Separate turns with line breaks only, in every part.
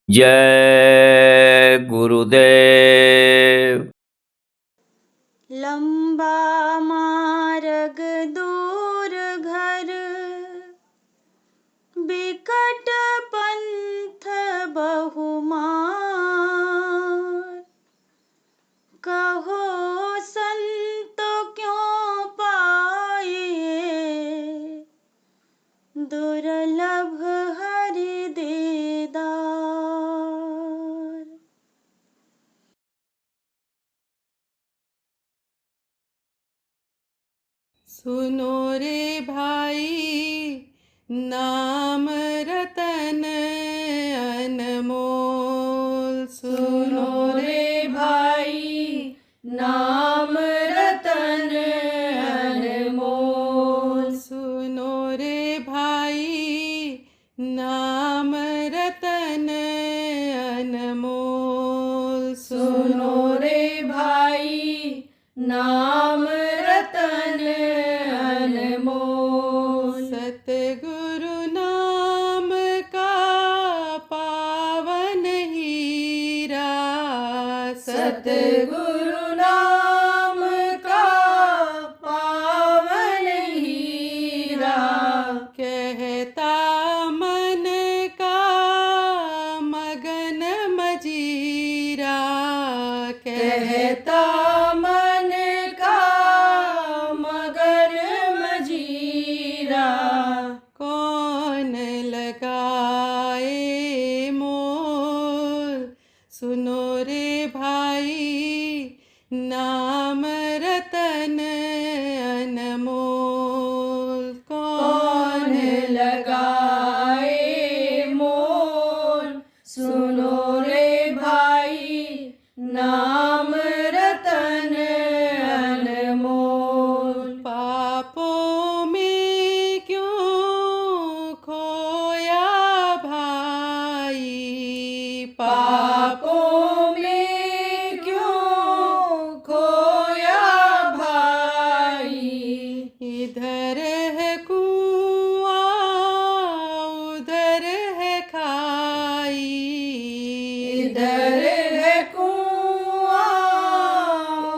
जय गुरुदेव।
लंबा मार्ग दूर घर, बिकट पंथ बहुमार। कहो संत क्यों पाइए, दुर्लभ हरि दीदार।
सुनो रे भाई नाम रतन अनमोल।
सुनो रे भाई नाम रतन अनमोल।
सुनो रे भाई नाम रतन अनमोल।
सुनो रे भाई नाम रतन अनमोल।
सतगुरु नाम का पावन हीरा।
सतगुरु नाम का पावन हीरा।
कहता मन का मगन मजीरा।
कहता मन का मगन मजीरा।
कौन लगाए मोल। सुनो रे भाई नाम रतन अनमोल।
कौन लगाए मोल। सुनो रे भाई नाम रतन अनमोल।
पापों में क्यों खोया भाई।
पापों में क्यों खोया भाई।
इधर है कुआं उधर है खाई।
इधर है कुआं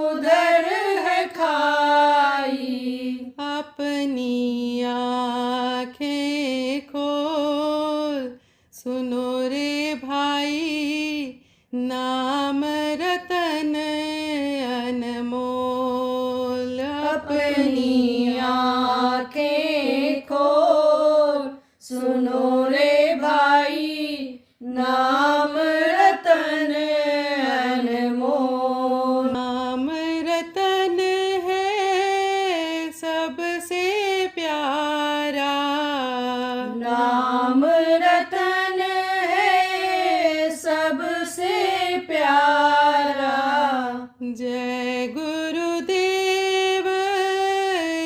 उधर है खाई।
अपनी आँखें खोल। सुनो रे भाई नाम रतन अनमोल।
अपनी आँखें खोल। सुनो रे भाई नाम रतन अनमोल।
नाम रतन है सबसे प्यारा।
नाम रतन है सबसे प्यारा।
जय गुरुदेव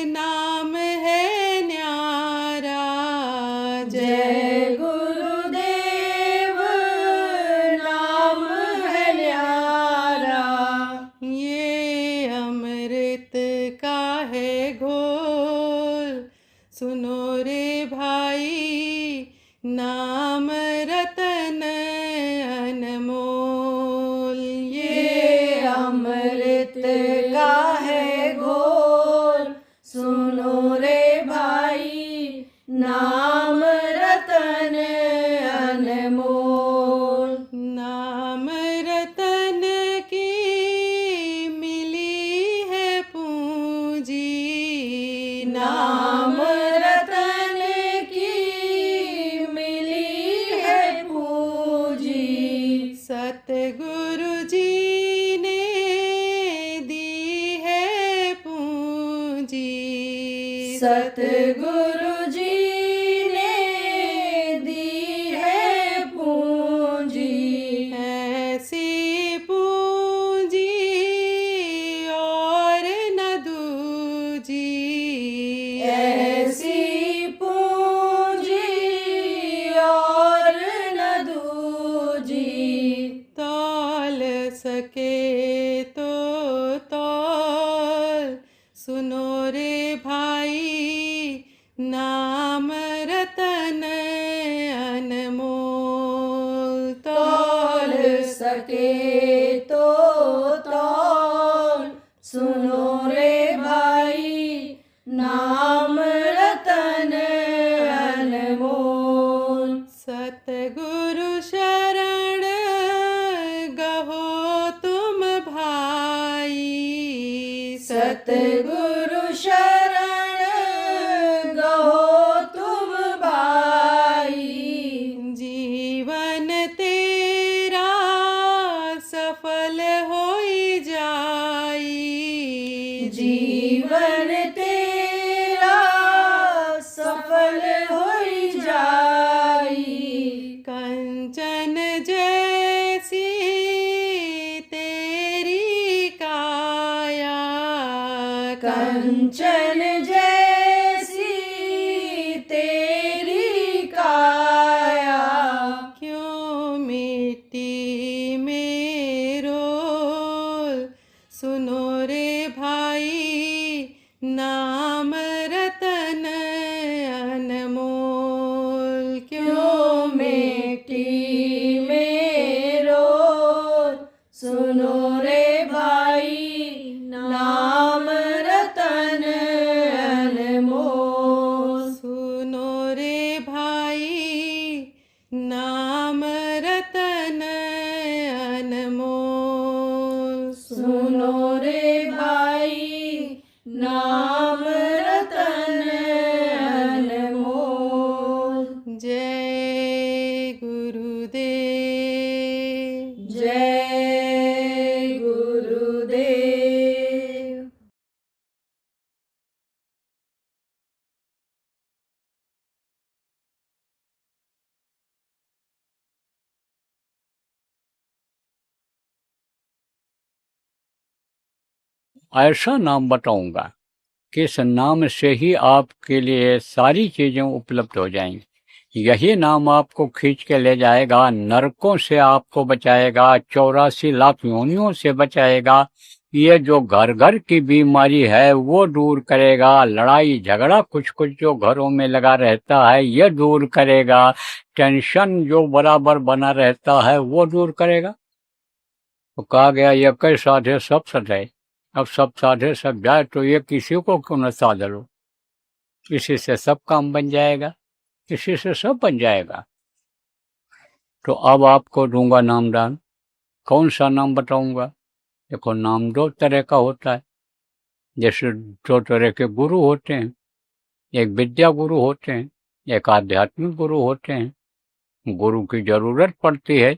नाम है न्यारा।
जय गुरुदेव नाम है न्यारा।
ये अमृत का है घोल। सुनो रे भाई नाम रतन अनमोल।
ये अमृत का है घोल। सुनो रे भाई नाम रतन अनमोल।
नाम रतन की मिली है पूंजी।
नाम रतन की मिली है पूंजी।
सतगुरु जी ने दी है पूंजी।
सतगुरु जी ने दी है पूंजी।
ऐसी पूंजी और न दूजी।
ऐसी पूंजी और न दूजी।
तौल सके तो तौल। सुनो रे भाई नाम रतन अनमोल।
तौल सके तो तौल, सुनो रे भाई नाम रतन अनमोल।
सतगुरु शरण गहो तुम भाई।
सतगुरु शरण गहो तुम भाई।
जीवन तेरा सफल होई जाई।
जीवन तेरा सफल होई जाई।
कंचन जैसी तेरी काया।
कंचन जैसी तेरी काया।
क्यों मिट्टी में रोल, सुनो रे भाई नाम रतन अनमोल।
क्यों मिट्टी में रोल, सुनो रे भाई नाम रतन अनमोल।
सुनो रे भाई नाम रतन अनमोल।
सुनो रे भाई नाम रतन अनमोल।
जय गुरुदेव।
जय गुरुदेव।
ऐसा नाम बताऊंगा कि इस नाम से ही आपके लिए सारी चीजें उपलब्ध हो जाएंगी। यही नाम आपको खींच के ले जाएगा, नरकों से आपको बचाएगा, 84 लाख योनियों से बचाएगा। ये जो घर घर की बीमारी है वो दूर करेगा, लड़ाई झगड़ा कुछ कुछ जो घरों में लगा रहता है ये दूर करेगा, टेंशन जो बराबर बना रहता है वो दूर करेगा। तो कहा गया ये कई साधे सब सजाए। अब सब साधे सब जाए तो ये किसी को क्यों न साध लो, इसी से सब काम बन जाएगा, इसी से सब बन जाएगा। तो अब आपको दूंगा नामदान। कौन सा नाम बताऊंगा? देखो, नाम दो तरह का होता है। जैसे दो तरह के गुरु होते हैं, एक विद्या गुरु होते हैं, एक आध्यात्मिक गुरु होते हैं। गुरु की जरूरत पड़ती है,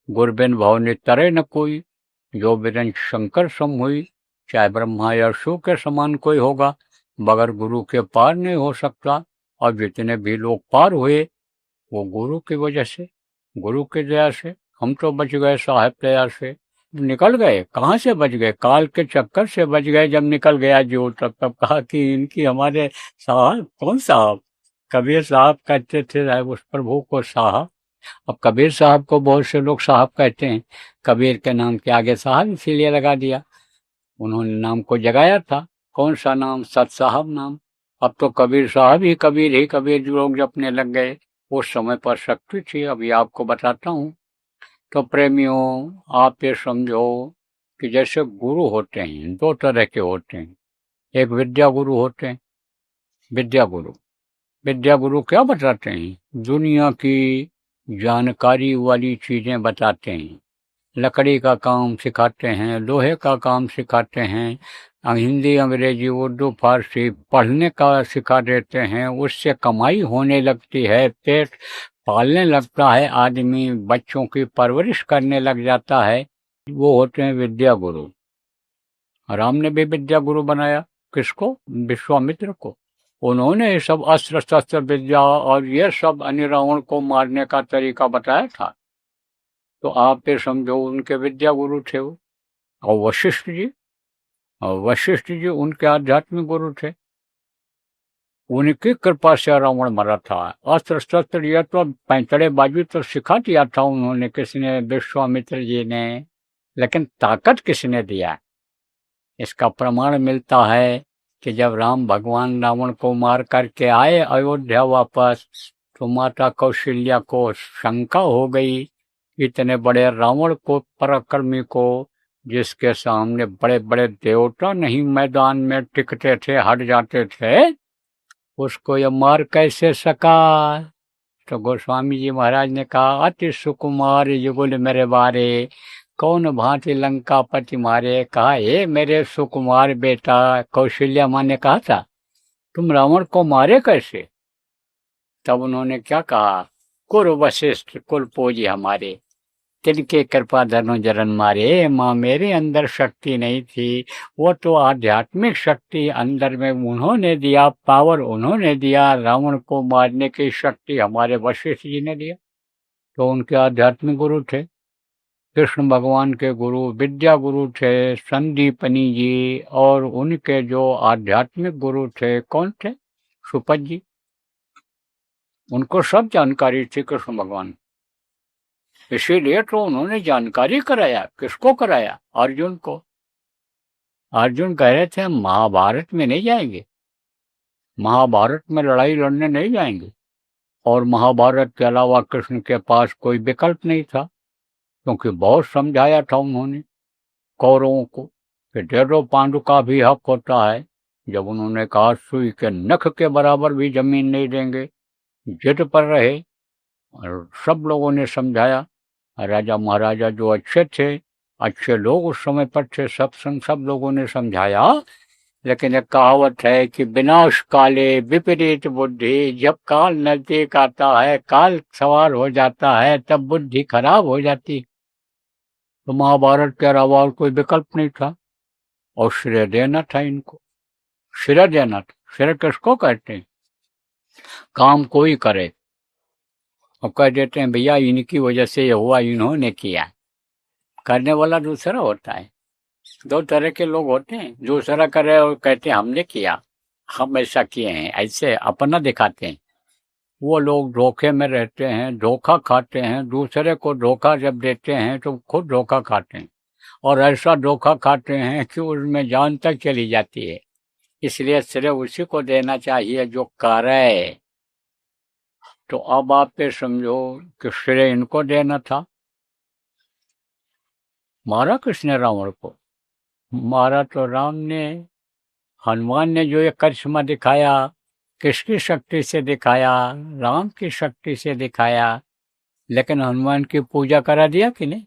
गुरु बिन भव तरे न कोई, जो बिरन शंकर सम हुई, चाहे ब्रह्मा या शिव के समान कोई होगा, बगैर गुरु के पार नहीं हो सकता। और जितने भी लोग पार हुए वो गुरु की वजह से, गुरु की दया से। हम तो बच गए साहब दया से, निकल गए। कहाँ से बच गए? काल के चक्कर से बच गए। जब निकल गया जो तब कहा कि इनकी हमारे साहब कौन साहब? कबीर साहब कहते थे उस प्रभु को साहब। अब कबीर साहब को बहुत से लोग साहब कहते हैं, कबीर के नाम के आगे साहब इसीलिए लगा दिया। उन्होंने नाम को जगाया था। कौन सा नाम? सत साहब नाम। अब तो कबीर साहब ही कबीर जो लोग जपने लग गए। उस समय पर शक्ति थी, अभी आपको बताता हूँ। तो प्रेमियों, आप ये समझो कि जैसे गुरु होते हैं, दो तरह के होते हैं। एक विद्या गुरु होते हैं। विद्या गुरु क्या बताते हैं? दुनिया की जानकारी वाली चीजें बताते हैं। लकड़ी का काम सिखाते हैं, लोहे का काम सिखाते हैं, हिंदी अंग्रेजी उर्दू फारसी पढ़ने का सिखा देते हैं। उससे कमाई होने लगती है, पेट पालने लगता है, आदमी बच्चों की परवरिश करने लग जाता है। वो होते हैं विद्या गुरु। राम ने भी विद्या गुरु बनाया। किसको? विश्वामित्र को। उन्होंने ये सब अस्त्र शस्त्र विद्या और ये सब रावण को मारने का तरीका बताया था। तो आप ये समझो उनके विद्या गुरु थे वो। और वशिष्ठ जी उनके आध्यात्मिक गुरु थे। उनकी कृपा से रावण मरा था। अस्त्र शस्त्र ये तो पैंतड़ेबाजी तो सिखा दिया था उन्होंने, किसने? विश्वामित्र जी ने। लेकिन ताकत किसने दिया? इसका प्रमाण मिलता है कि जब राम भगवान रावण को मार करके आए अयोध्या वापस, तो माता कौशल्या को शंका हो गई, इतने बड़े रावण को, पराक्रमी को, जिसके सामने बड़े बड़े देवता नहीं मैदान में टिकते थे, हट जाते थे, उसको ये मार कैसे सका। तो गोस्वामी जी महाराज ने कहा, अति सुकुमार युगुल मेरे बारे, कौन भांति लंकापति मारे। कहा, हे मेरे सुकुमार बेटा, कौशल्या माँ ने कहा था, तुम रावण को मारे कैसे। तब उन्होंने क्या कहा, कुरु वशिष्ठ कुल पूजी हमारे, तिनके कृपा धनो जरन मारे। माँ, मेरे अंदर शक्ति नहीं थी, वो तो आध्यात्मिक शक्ति अंदर में उन्होंने दिया, पावर उन्होंने दिया, रावण को मारने की शक्ति हमारे वशिष्ठ जी ने दिया। तो उनके आध्यात्मिक गुरु थे, कृष्ण भगवान के गुरु, विद्या गुरु थे संदीपनी जी, और उनके जो आध्यात्मिक गुरु थे कौन थे, सुपत जी। उनको सब जानकारी थी कृष्ण भगवान, इसीलिए तो उन्होंने जानकारी कराया। किसको कराया, अर्जुन को। अर्जुन कह रहे थे हम महाभारत में नहीं जाएंगे, महाभारत में लड़ाई लड़ने नहीं जाएंगे, और महाभारत के अलावा कृष्ण के पास कोई विकल्प नहीं था, क्योंकि बहुत समझाया था उन्होंने कौरवों को कि दे दो, पांडु का भी हक होता है। जब उन्होंने कहा सुई के नख के बराबर भी जमीन नहीं देंगे, जिद पर रहे, और सब लोगों ने समझाया। राजा महाराजा जो अच्छे थे, अच्छे लोग उस समय पर थे, सब लोगों ने समझाया। लेकिन एक कहावत है कि विनाश काले विपरीत बुद्धि, जब काल नजदीक आता है, काल सवार हो जाता है, तब बुद्धि खराब हो जाती। तो महाभारत के अलावा और कोई विकल्प नहीं था, और श्रेय देना था इनको, श्रेय देना था। श्रेय किसको कहते हैं, काम कोई करे और कह देते हैं भैया इनकी वजह से ये हुआ, इन्होंने किया। करने वाला दूसरा होता है। दो तरह के लोग होते हैं, दूसरा करे और कहते हैं हमने किया, हम ऐसा किए हैं, ऐसे अपना दिखाते हैं। वो लोग धोखे में रहते हैं, धोखा खाते हैं, दूसरे को धोखा जब देते हैं तो खुद धोखा खाते हैं, और ऐसा धोखा खाते हैं कि उसमें जान तक चली जाती है। इसलिए श्रेय उसी को देना चाहिए जो करे। तो अब आप ये समझो कि श्रेय इनको देना था। मारा किसने रावण को, मारा तो राम ने। हनुमान ने जो ये करिश्मा दिखाया, किसकी शक्ति से दिखाया, राम की शक्ति से दिखाया। लेकिन हनुमान की पूजा करा दिया कि नहीं।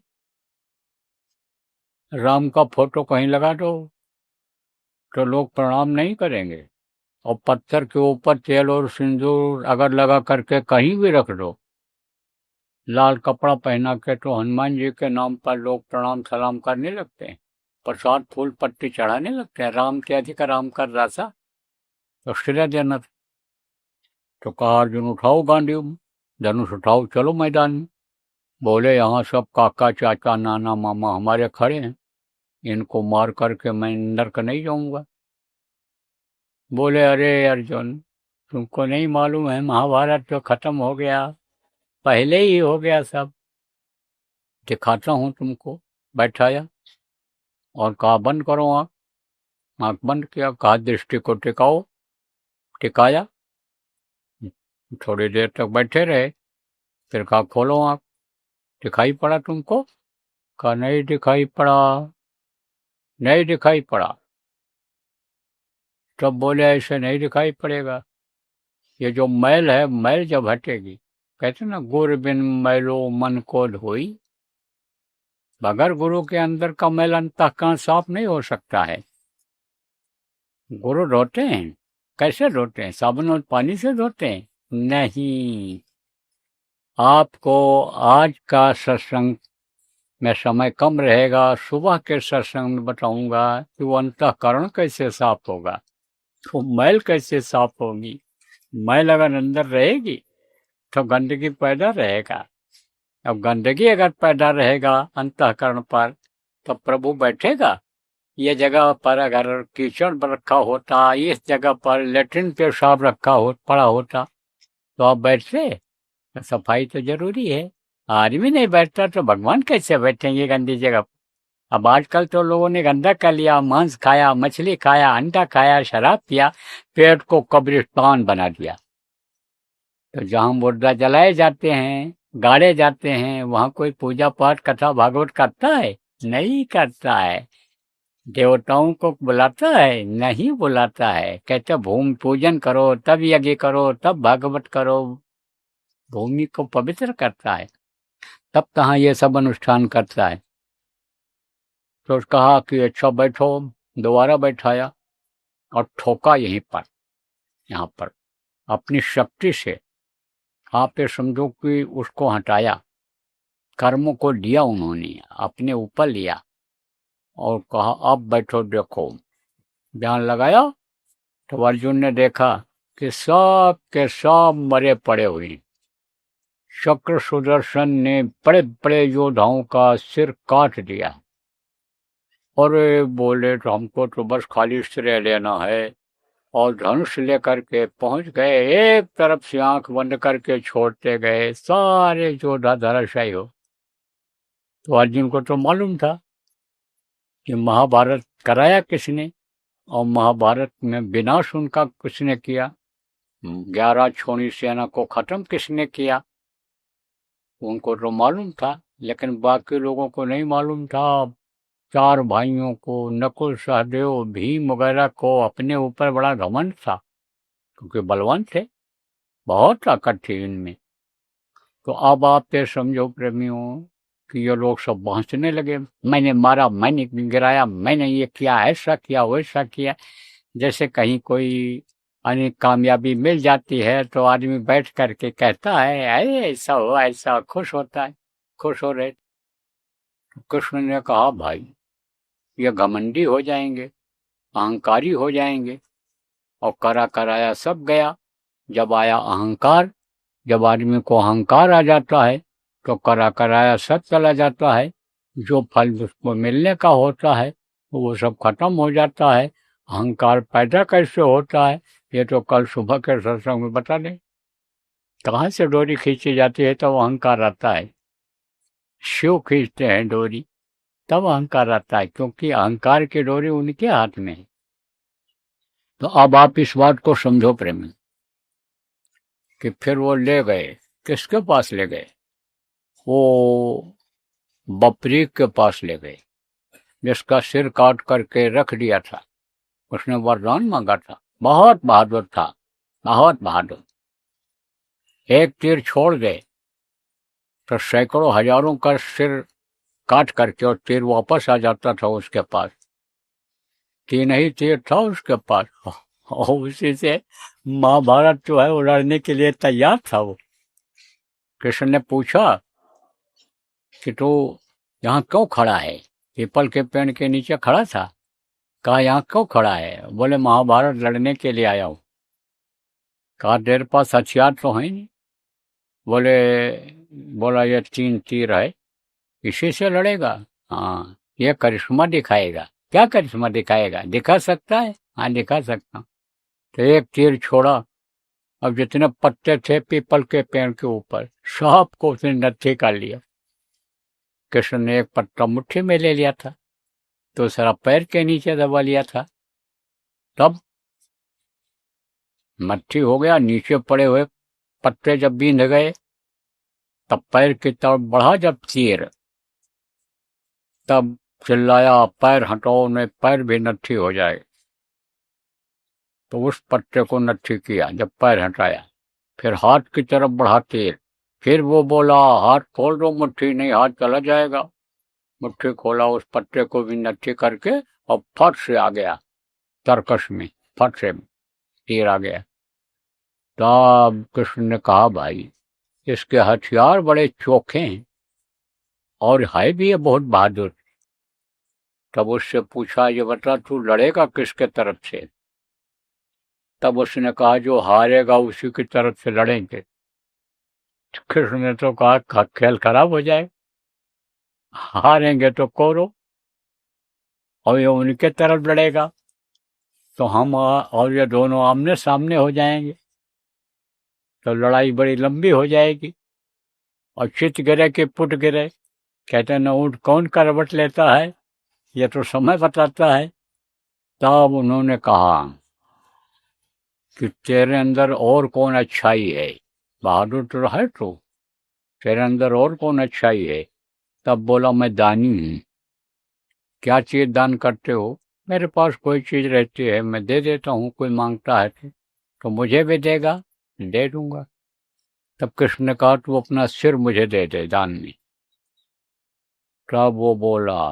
राम का फोटो कहीं लगा दो तो लोग प्रणाम नहीं करेंगे, और पत्थर के ऊपर तेल और सिंदूर अगर लगा करके कहीं भी रख दो, लाल कपड़ा पहना के, तो हनुमान जी के नाम पर लोग प्रणाम सलाम करने लगते हैं, प्रसाद फूल पत्ती चढ़ाने लगते हैं। राम के अधिक राम कर रासा, तो श्रेय देना। तो कहा अर्जुन उठाओ गांधी, धनुष उठाओ, चलो मैदान में। बोले यहाँ सब काका चाचा नाना मामा हमारे खड़े हैं, इनको मार करके मैं नरक नहीं जाऊंगा। बोले अरे अर्जुन, तुमको नहीं मालूम है महाभारत तो खत्म हो गया, पहले ही हो गया सब। दिखाता हूँ तुमको। बैठाया और कहा बंद करो आँख। आँख बंद किया, कहा दृष्टि को टिकाओ। टिकाया, थोड़ी देर तक बैठे रहे, फिर कहा खोलो आँख। दिखाई पड़ा तुमको? कहा नहीं दिखाई पड़ा, नहीं दिखाई पड़ा। तब बोले ऐसे नहीं दिखाई पड़ेगा, ये जो मैल है, मैल जब हटेगी, कहते ना गुर बिन मैलो मन को धोई। बगैर गुरु के अंदर का मैल अंतःकरण साफ नहीं हो सकता है। गुरु धोते हैं, कैसे धोते हैं? साबुन और पानी से धोते हैं? नहीं। आपको आज का सत्संग में समय कम रहेगा, सुबह के सत्संग में बताऊंगा कि वो अंतःकरण कैसे साफ होगा, तो मैल कैसे साफ होगी। मैल अगर अंदर रहेगी तो गंदगी पैदा रहेगा। अब गंदगी अगर पैदा रहेगा अंतःकरण पर, तो प्रभु बैठेगा। ये जगह पर अगर कीचड़ रखा होता, इस जगह पर लेट्रिन पेशाब पड़ा होता, तो आप बैठते? तो सफाई तो जरूरी है। आदमी नहीं बैठता तो भगवान कैसे बैठेंगे गंदी जगह पर? अब आजकल तो लोगों ने गंदा कर लिया, मांस खाया, मछली खाया, अंडा खाया, शराब पिया, पेट को कब्रिस्तान बना दिया। तो जहाँ मुर्दा जलाए जाते हैं, गाड़े जाते हैं, वहाँ कोई पूजा पाठ कथा भागवत करता है? नहीं करता है। देवताओं को बुलाता है? नहीं बुलाता है। कहते भूमि पूजन करो, तब यज्ञ करो, तब भागवत करो। भूमि को पवित्र करता है, तब कहाँ ये सब अनुष्ठान करता है। तो कहा कि अच्छा बैठो, दोबारा बैठाया और ठोका यहीं पर, यहाँ पर अपनी शक्ति से। आप ये समझो कि उसको हटाया, कर्मों को लिया उन्होंने, अपने ऊपर लिया और कहा अब बैठो, देखो। ध्यान लगाया तो अर्जुन ने देखा कि सब के सब मरे पड़े हुए। चक्र सुदर्शन ने बड़े बड़े योद्धाओं का सिर काट दिया। और बोले तो हमको तो बस खाली श्रेय लेना है, और धनुष लेकर के पहुंच गए। एक तरफ से आंख बंद करके छोड़ते गए, सारे योद्धा धराशायी हो। तो अर्जुन को तो मालूम था कि महाभारत कराया किसने, और महाभारत में विनाश उनका किसने किया, 11 छोड़ी सेना को खत्म किसने किया, उनको तो मालूम था। लेकिन बाकी लोगों को नहीं मालूम था। 4 भाइयों को, नकुल, सहदेव, भीम वगैरह को अपने ऊपर बड़ा घमंड था, क्योंकि बलवान थे, बहुत ताकत थी इनमें। तो अब आप ये समझो प्रेमियों कि ये लोग सब पहुंचने लगे, मैंने मारा, मैंने गिराया, मैंने ये किया, ऐसा किया, वैसा किया। जैसे कहीं कोई अनेक कामयाबी मिल जाती है तो आदमी बैठ करके कहता है अरे ऐसा हो, ऐसा, खुश होता है, खुश हो रहे। कृष्ण ने कहा भाई ये घमंडी हो जाएंगे, अहंकारी हो जाएंगे। और करा कराया सब गया। जब आया अहंकार, जब आदमी को अहंकार आ जाता है तो करा कराया सब चला जाता है। जो फल उसको मिलने का होता है वो सब खत्म हो जाता है। अहंकार पैदा कैसे होता है ये तो कल सुबह के सत्संग में बता दें। कहाँ से डोरी खींची जाती है तो अहंकार आता है। शिव खींचते हैं डोरी तब अहंकार आता है, क्योंकि अहंकार की डोरी उनके हाथ में है। तो अब आप इस बात को समझो प्रेमी कि फिर वो ले गए, किसके पास ले गए, वो बपरीक के पास ले गए, जिसका सिर काट करके रख दिया था। उसने वरदान मांगा था, बहुत बहादुर था, बहुत बहादुर। एक तीर छोड़ दे तो सैकड़ों हजारों का सिर काट करके और तीर वापस आ जाता था उसके पास। 3 ही तीर था उसके पास, और उसी से महाभारत जो है वो लड़ने के लिए तैयार था। वो कृष्ण ने पूछा कि तू यहाँ क्यों खड़ा है, पीपल के पेड़ के नीचे खड़ा था। कहा यहाँ क्यों खड़ा है, बोले महाभारत लड़ने के लिए आया हूँ। कहा तेरे पास हथियार तो है नहीं। बोला ये 3 तीर है, इसी से लड़ेगा। हाँ ये करिश्मा दिखाएगा। क्या करिश्मा दिखाएगा, दिखा सकता है? हाँ दिखा सकता हूँ। तो एक तीर छोड़ा, अब जितने पत्ते थे पीपल के पेड़ के ऊपर सबको उसने नत्थी कर लिया। कृष्ण ने एक पत्ता मुट्ठी में ले लिया था, दूसरा पैर के नीचे दबा लिया था। तब मट्ठी हो गया, नीचे पड़े हुए पत्ते जब बींध गए तब पैर की तरफ बढ़ा जब तीर, तब चिल्लाया पैर हटाओ नहीं पैर भी नट्ठी हो जाए। तो उस पत्ते को नट्ठी किया जब पैर हटाया। फिर हाथ की तरफ बढ़ा तीर, फिर वो बोला हाथ खोल दो, मुट्ठी नहीं हाथ चला जाएगा। मुट्ठी खोला, उस पत्ते को भी नट्ठी करके और फट से आ गया तरकश में, फट से तीर आ गया। तब कृष्ण ने कहा भाई इसके हथियार बड़े चोखे हैं और है भी ये बहुत बहादुर। तब उससे पूछा ये बता तू लड़ेगा किसके तरफ से। तब उसने कहा जो हारेगा उसी की तरफ से लड़ेंगे। कृष्ण ने तो कहा खेल खराब हो जाए, हारेंगे तो कौरव और ये उनके तरफ लड़ेगा तो हम और ये दोनों आमने सामने हो जाएंगे, तो लड़ाई बड़ी लंबी हो जाएगी। और चित गिरे कि पुट गिरे, कहते न ऊँट कौन करवट लेता है, ये तो समय बताता है। तब उन्होंने कहा कि तेरे अंदर और कौन अच्छाई है, बहादुर तो है तो, तेरे अंदर और कौन अच्छाई है। तब बोला मैं दानी हूँ। क्या चीज दान करते हो? मेरे पास कोई चीज रहती है मैं दे देता हूँ, कोई मांगता है तो मुझे भी देगा, दे दूंगा। तब कृष्ण ने कहा तू अपना सिर मुझे दे दे दान में। तब वो बोला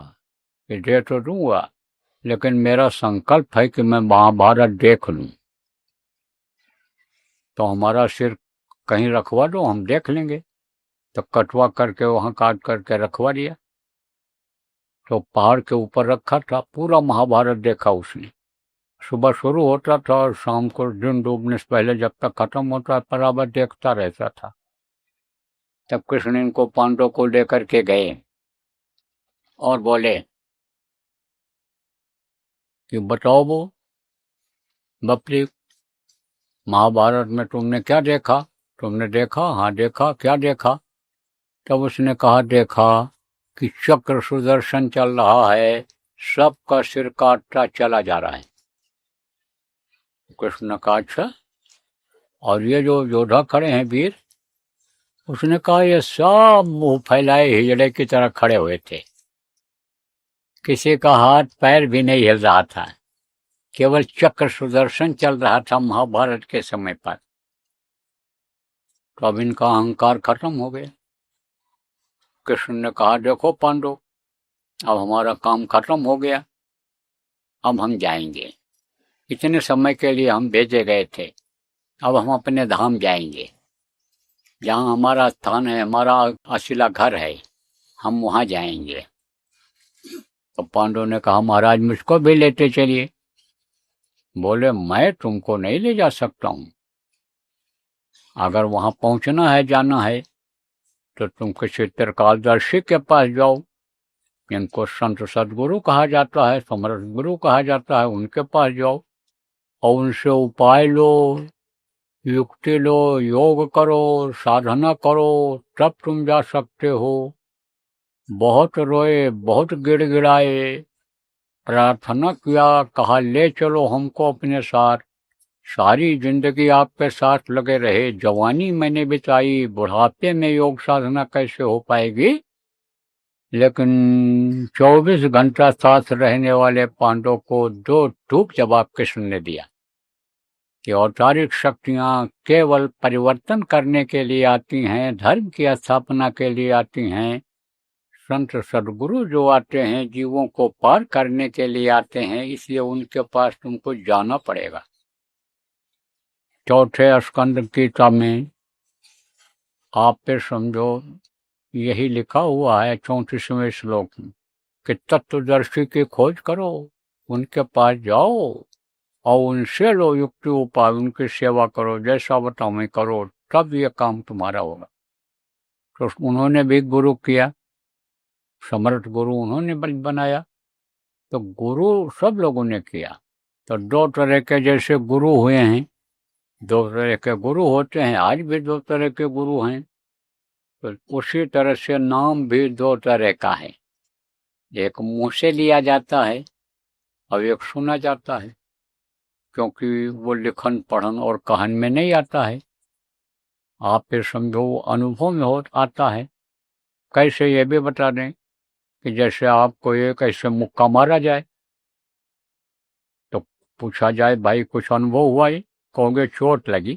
कि दे तो दूंगा, लेकिन मेरा संकल्प है कि मैं महाभारत देख लूं, तो हमारा सिर कहीं रखवा दो, हम देख लेंगे। तो कटवा करके वहां काट करके रखवा दिया। तो पहाड़ के ऊपर रखा था, पूरा महाभारत देखा उसने। सुबह शुरू होता था और शाम को दिन डूबने से पहले जब तक खत्म होता बराबर देखता रहता था। तब कृष्ण इनको पांडवों को लेकर के गए और बोले कि बताओ वो बपली, महाभारत में तुमने क्या देखा? तुमने देखा? हाँ देखा। क्या देखा? तब उसने कहा देखा कि चक्र सुदर्शन चल रहा है, सबका सिर काटता चला जा रहा है। कृष्ण ने कहा अच्छा, और ये जो योद्धा खड़े हैं वीर? उसने कहा ये सब मुंह फैलाए हिजड़े की तरह खड़े हुए थे, किसी का हाथ पैर भी नहीं हिल रहा था, केवल चक्र सुदर्शन चल रहा था महाभारत के समय पर। तो अब इनका अहंकार खत्म हो गया। कृष्ण ने कहा देखो पांडव, अब हमारा काम खत्म हो गया, अब हम जाएंगे। इतने समय के लिए हम भेजे गए थे, अब हम अपने धाम जाएंगे, जहाँ हमारा स्थान है, हमारा असीला घर है, हम वहाँ जाएंगे। तो पांडव ने कहा महाराज मुझको भी लेते चलिए। बोले मैं तुमको नहीं ले जा सकता हूँ, अगर वहाँ पहुँचना है, जाना है, तो तुम किसी त्रिकालदर्शी के पास जाओ, इनको संत सदगुरु कहा जाता है, समर्थ गुरु कहा जाता है, उनके पास जाओ और उनसे उपाय लो, युक्ति लो, योग करो, साधना करो, तब तुम जा सकते हो। बहुत रोए, बहुत गिड़गिड़ाए, प्रार्थना किया, कहा ले चलो हमको अपने साथ, सारी जिंदगी आपके साथ लगे रहे, जवानी मैंने बिताई, बुढ़ापे में योग साधना कैसे हो पाएगी। लेकिन 24 घंटा साथ रहने वाले पांडवों को दो टूक जवाब कृष्ण ने दिया कि औपचारिक शक्तियां केवल परिवर्तन करने के लिए आती हैं, धर्म की स्थापना के लिए आती हैं। संत सदगुरु जो आते हैं जीवों को पार करने के लिए आते हैं, इसलिए उनके पास तुमको जाना पड़ेगा। चौथे स्कंद गीता में आप पे समझो यही लिखा हुआ है 34वें श्लोक में कि तत्वदर्शी की खोज करो, उनके पास जाओ और उनसे लो युक्ति उपाय, उनकी सेवा करो, जैसा बताओ करो, तब ये काम तुम्हारा होगा। तो उन्होंने भी गुरु किया, समर्थ गुरु उन्होंने बनाया। तो गुरु सब लोगों ने किया। तो दो तरह के जैसे गुरु हुए हैं, दो तरह के गुरु होते हैं, आज भी दो तरह के गुरु हैं। तो उसी तरह से नाम भी दो तरह का है, एक मुंह से लिया जाता है और एक सुना जाता है, क्योंकि वो लिखन पढ़न और कहन में नहीं आता है। आप फिर समझो अनुभव में हो आता है। कैसे ये भी बता दें कि जैसे आपको ये कैसे मुक्का मारा जाए, तो पूछा जाए भाई कुछ अनुभव हुआ है, कहोगे चोट लगी,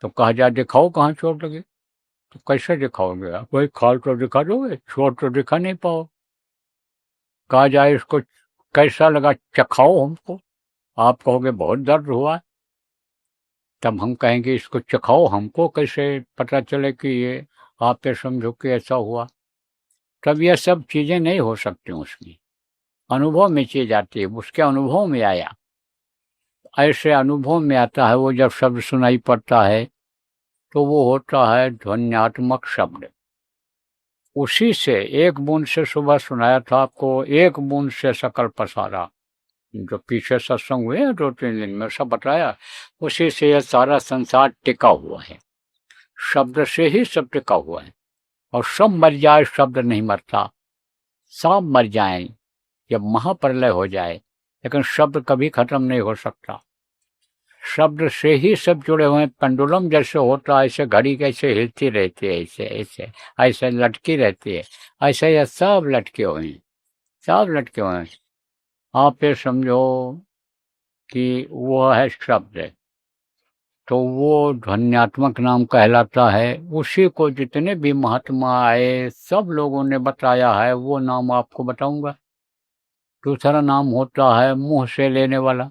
तो कहा जाए दिखाओ कहाँ चोट लगी, तो कैसे दिखाओगे आप? वही खाल तो दिखा दोगे, चोट तो दिखा नहीं पाओ। कहा जाए इसको कैसा लगा, चखाओ हमको, आप कहोगे बहुत दर्द हुआ, तब हम कहेंगे इसको चखाओ हमको, कैसे पता चले कि ये आप पे समझो कि ऐसा हुआ। तब यह सब चीजें नहीं हो सकती, उसकी अनुभव में चीज आती है, उसके अनुभव में आया। ऐसे अनुभव में आता है वो, जब शब्द सुनाई पड़ता है तो वो होता है ध्वन्यात्मक शब्द। उसी से एक बूंद से सुबह सुनाया था आपको, एक बूंद से सकल पसारा, जो पीछे सत्संग हुए 2-3 दिन में सब बताया, उसी से यह सारा संसार टिका हुआ है, शब्द से ही सब टिका हुआ है। और सब मर जाए, शब्द नहीं मरता, सब मर जाएं, जब महाप्रलय हो जाए, लेकिन शब्द कभी खत्म नहीं हो सकता। शब्द से ही सब जुड़े हुए हैं। पेंडुलम जैसे होता है, ऐसे घड़ी कैसे हिलती रहती है, ऐसे ऐसे ऐसे लटकी रहती है, ऐसे ये सब लटके हुए हैं, सब लटके हुए हैं। आप ये समझो कि वो है शब्द, तो वो ध्वन्यात्मक नाम कहलाता है। उसी को जितने भी महात्मा आए सब लोगों ने बताया है, वो नाम आपको बताऊंगा। दूसरा नाम होता है मुंह से लेने वाला,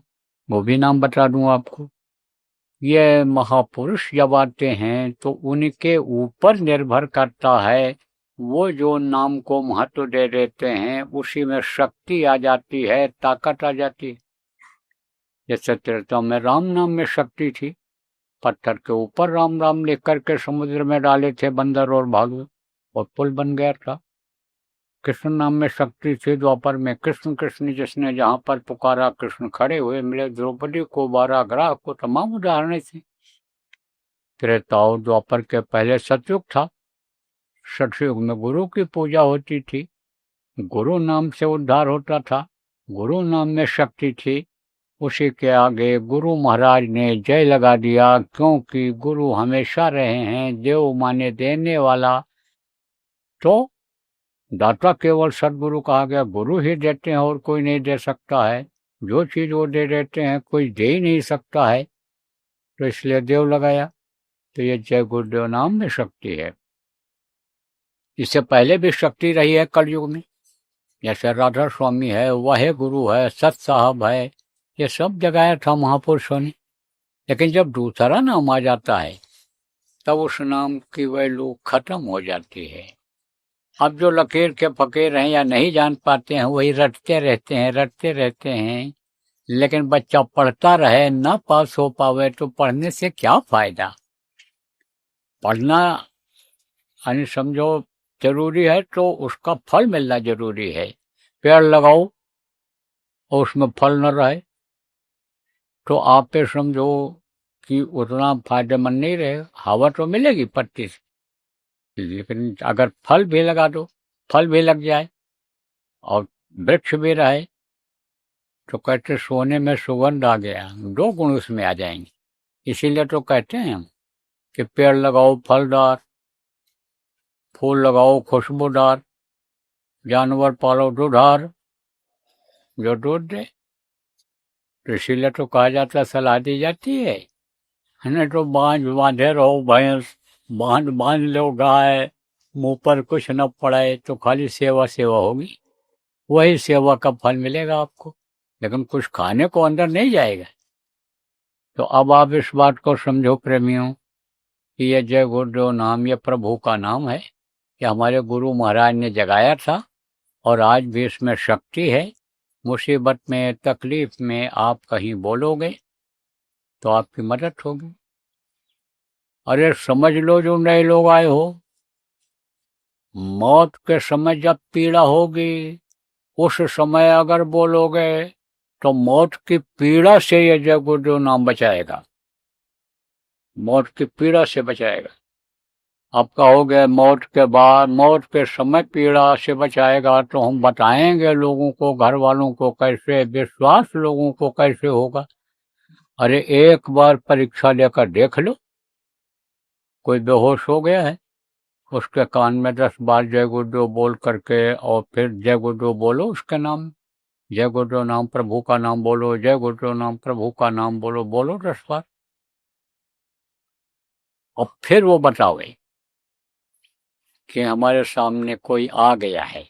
वो भी नाम बता दूं आपको। ये महापुरुष जब आते हैं तो उनके ऊपर निर्भर करता है, वो जो नाम को महत्व दे देते हैं उसी में शक्ति आ जाती है, ताकत आ जाती है। जैसे त्रेता में राम नाम में शक्ति थी, पत्थर के ऊपर राम राम लिख करके समुद्र में डाले थे बंदर और भालू, और पुल बन गया था। कृष्ण नाम में शक्ति थी, द्वापर में कृष्ण कृष्ण जिसने जहाँ पर पुकारा कृष्ण खड़े हुए मिले, द्रौपदी को, बाराग्राह को, तमाम उदाहरण थी। त्रेता और द्वापर के पहले सतयुग था। सतयुग में गुरु की पूजा होती थी, गुरु नाम से उद्धार होता था, गुरु नाम में शक्ति थी। उसी के आगे गुरु महाराज ने जय लगा दिया, क्योंकि गुरु हमेशा रहे हैं, देव माने देने वाला। तो दाता केवल सदगुरु कहा गया, गुरु ही देते हैं और कोई नहीं दे सकता है। जो चीज वो दे देते हैं कोई दे ही नहीं सकता है, तो इसलिए देव लगाया। तो ये जय गुरुदेव नाम में शक्ति है। इससे पहले भी शक्ति रही है कलयुग में, जैसे राधा स्वामी है, वह गुरु है, सत साहब है, ये सब जगाया था महापुरुषों ने। लेकिन जब दूसरा नाम आ जाता है तब उस नाम की वैल्यू खत्म हो जाती है। अब जो लकीर के फकीर हैं या नहीं जान पाते हैं, वही रटते रहते हैं। लेकिन बच्चा पढ़ता रहे, ना पास हो पावे तो पढ़ने से क्या फायदा। पढ़ना यानी समझो जरूरी है, तो उसका फल मिलना जरूरी है। पेड़ लगाओ और उसमें फल न रहे तो आप पे समझो कि उतना फायदेमंद नहीं रहे। हवा तो मिलेगी पत्ती से, लेकिन अगर फल भी लगा दो, फल भी लग जाए और वृक्ष भी रहे, तो कहते सोने में सुगंध आ गया, 2 गुण उसमें आ जाएंगे। इसीलिए तो कहते हैं हम कि पेड़ लगाओ फलदार, फूल लगाओ खुशबूदार, जानवर पालो दूधार जो दूध दे। तो इसीलिए तो कहा जाता है, सलाह दी जाती है नहीं तो बांधे रहो भैंस, बांध लो गाय, मुंह पर कुछ न पड़े, तो खाली सेवा होगी, वही सेवा का फल मिलेगा आपको, लेकिन कुछ खाने को अंदर नहीं जाएगा। तो अब आप इस बात को समझो प्रेमियों कि ये जय गुरुदेव नाम ये प्रभु का नाम है, कि हमारे गुरु महाराज ने जगाया था और आज भी इसमें शक्ति है। मुसीबत में, तकलीफ में आप कहीं बोलोगे तो आपकी मदद होगी। अरे समझ लो जो नए लोग आए हो, मौत के समय जब पीड़ा होगी, उस समय अगर बोलोगे तो मौत की पीड़ा से ये जय गुरुदेव नाम बचाएगा, मौत की पीड़ा से बचाएगा। आप कहोगे मौत के बाद, मौत के समय पीड़ा से बचाएगा, तो हम बताएंगे लोगों को, घर वालों को कैसे, विश्वास लोगों को कैसे होगा। अरे एक बार परीक्षा लेकर देख लो, कोई बेहोश हो गया है, उसके कान में 10 बार जय गुरुदेव बोल करके और फिर जय गुरुदेव बोलो उसके नाम, जय गुरुदेव नाम प्रभु का नाम बोलो, जय गुरुदेव नाम प्रभु का नाम बोलो, बोलो 10 बार, और फिर वो बताओगे कि हमारे सामने कोई आ गया है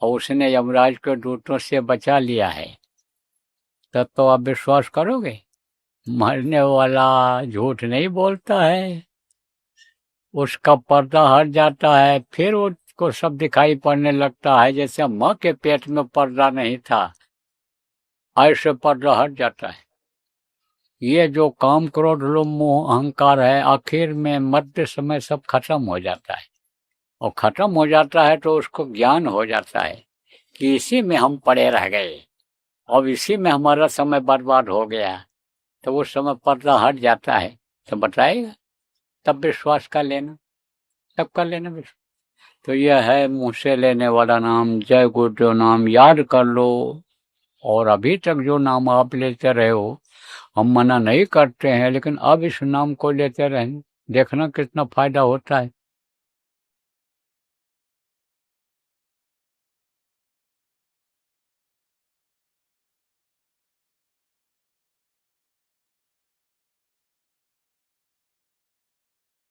और उसने यमराज के दूतों से बचा लिया है, तब तो आप विश्वास करोगे। मरने वाला झूठ नहीं बोलता है, उसका पर्दा हट जाता है, फिर उसको सब दिखाई पड़ने लगता है। जैसे माँ के पेट में पर्दा नहीं था, ऐसे पर्दा हट जाता है। ये जो काम, क्रोध, लोभ, मोह, अहंकार है, आखिर में मध्य समय सब खत्म हो जाता है, और खत्म हो जाता है तो उसको ज्ञान हो जाता है कि इसी में हम पड़े रह गए और इसी में हमारा समय बर्बाद हो गया। तो उस समय पर्दा हट जाता है तो बताएगा, तब विश्वास कर लेना, तब कर लेना विश्वास। तो यह है मुँह से लेने वाला नाम जय गुरुदेव नाम याद कर लो। और अभी तक जो नाम आप लेते रहे हो, हम मना नहीं करते हैं, लेकिन अब इस नाम को लेते रहें, देखना कितना फायदा होता है।